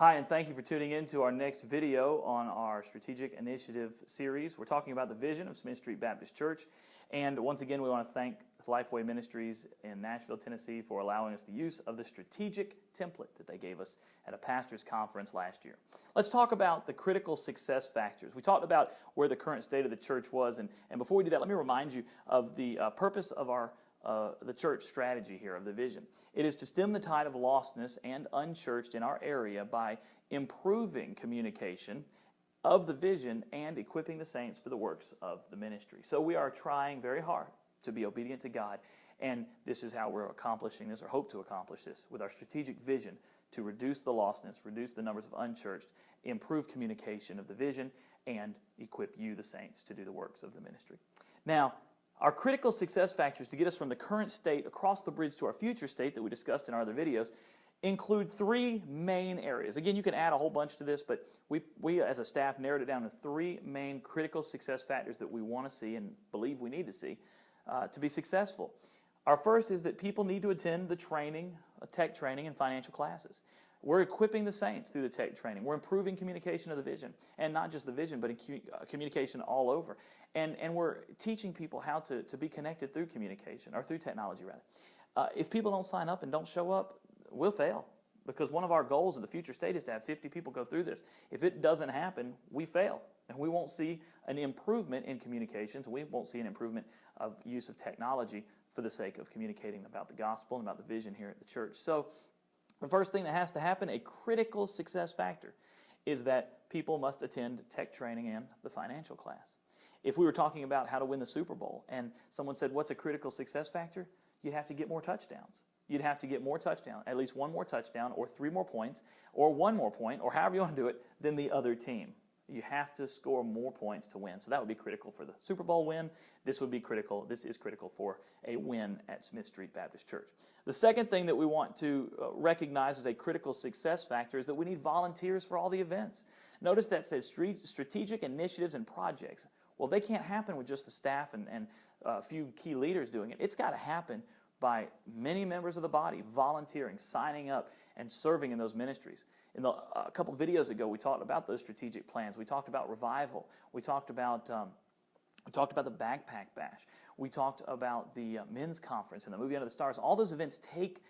Hi, and thank you for tuning in to our next video on our Strategic Initiative series. We're talking about the vision of Smith Street Baptist Church. And once again, we want to thank Lifeway Ministries in Nashville, Tennessee for allowing us the use of the strategic template that they gave us at a pastor's conference last year. Let's talk about the critical success factors. We talked about where the current state of the church was. And before we do that, let me remind you of the purpose of the church strategy here, of the vision. It is to stem the tide of lostness and unchurched in our area by improving communication of the vision and equipping the saints for the works of the ministry. So we are trying very hard to be obedient to God, and this is how we're accomplishing this, or hope to accomplish this, with our strategic vision to reduce the lostness, reduce the numbers of unchurched, improve communication of the vision, and equip you, the saints, to do the works of the ministry. Now, our critical success factors to get us from the current state across the bridge to our future state that we discussed in our other videos include three main areas. Again, you can add a whole bunch to this, but we as a staff narrowed it down to three main critical success factors that we want to see and believe we need to see to be successful. Our first is that people need to attend the training, tech training and financial classes. We're equipping the saints through the tech training. We're improving communication of the vision, and not just the vision, but communication all over. And we're teaching people how to be connected through communication, or through technology, rather. If people don't sign up and don't show up, we'll fail, because one of our goals in the future state is to have 50 people go through this. If it doesn't happen, we fail, and we won't see an improvement in communications. We won't see an improvement of use of technology for the sake of communicating about the gospel and about the vision here at the church. So the first thing that has to happen, a critical success factor, is that people must attend tech training and the financial class. If we were talking about how to win the Super Bowl and someone said, what's a critical success factor? You have to get more touchdowns. You'd have to get more touchdowns, at least one more touchdown, or 3 more points, or 1 more point, or however you want to do it, than the other team. You have to score more points to win. So that would be critical for the Super Bowl win. This would be critical. This is critical for a win at Smith Street Baptist Church. The second thing that we want to recognize as a critical success factor is that we need volunteers for all the events. Notice that says strategic initiatives and projects. Well, they can't happen with just the staff and a few key leaders doing it. It's got to happen by many members of the body volunteering, signing up, and serving in those ministries. A couple videos ago, we talked about those strategic plans. We talked about revival. We talked about the Backpack Bash. We talked about the men's conference and the Movie Under the Stars. All those events take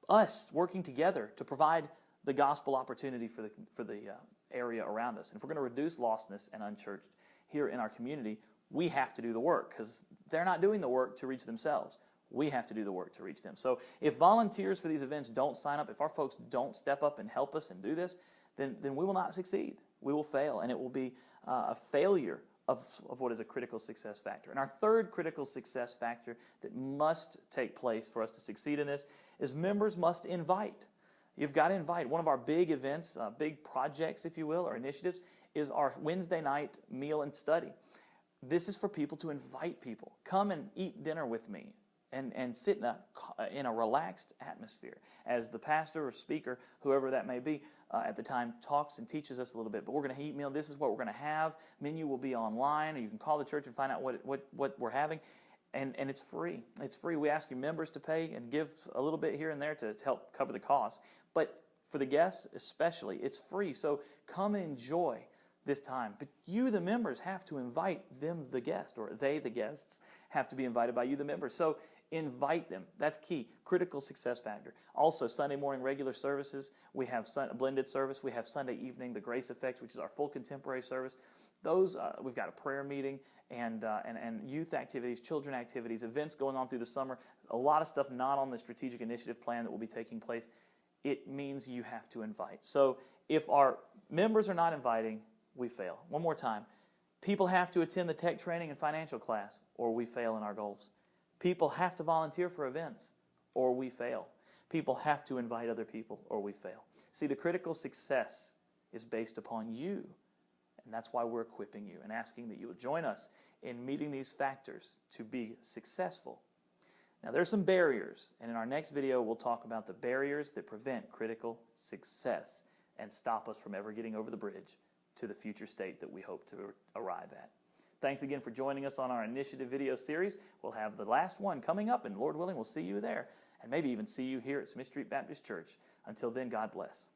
us working together to provide the gospel opportunity for the area around us. And if we're going to reduce lostness and unchurched here in our community, we have to do the work, because they're not doing the work to reach themselves. We have to do the work to reach them. So if volunteers for these events don't sign up, if our folks don't step up and help us and do this, then we will not succeed. We will fail, and it will be a failure of what is a critical success factor. And our third critical success factor that must take place for us to succeed in this is members must invite. You've got to invite. One of our big events, big projects, if you will, or initiatives, is our Wednesday night meal and study. This is for people to invite people. Come and eat dinner with me. And sit in a relaxed atmosphere as the pastor or speaker, whoever that may be, at the time talks and teaches us a little bit. But we're going to eat meal. This is what we're going to have. Menu will be online, or you can call the church and find out what we're having. And it's free. It's free. We ask your members to pay and give a little bit here and there to help cover the cost. But for the guests especially, it's free. So come and enjoy this time. But you, the members, have to invite them, the guest, or they, the guests, have to be invited by you, the members. So invite them. That's key. Critical success factor. Also, Sunday morning regular services. We have a blended service. We have Sunday evening, the Grace Effects, which is our full contemporary service. Those, we've got a prayer meeting and youth activities, children activities, events going on through the summer. A lot of stuff not on the strategic initiative plan that will be taking place. It means you have to invite. So if our members are not inviting, we fail. One more time. People have to attend the tech training and financial class, or we fail in our goals. People have to volunteer for events, or we fail. People have to invite other people, or we fail. See, the critical success is based upon you, and that's why we're equipping you and asking that you will join us in meeting these factors to be successful. Now, there's some barriers, and in our next video, we'll talk about the barriers that prevent critical success and stop us from ever getting over the bridge to the future state that we hope to arrive at. Thanks again for joining us on our initiative video series. We'll have the last one coming up, and Lord willing, we'll see you there, and maybe even see you here at Smith Street Baptist Church. Until then, God bless.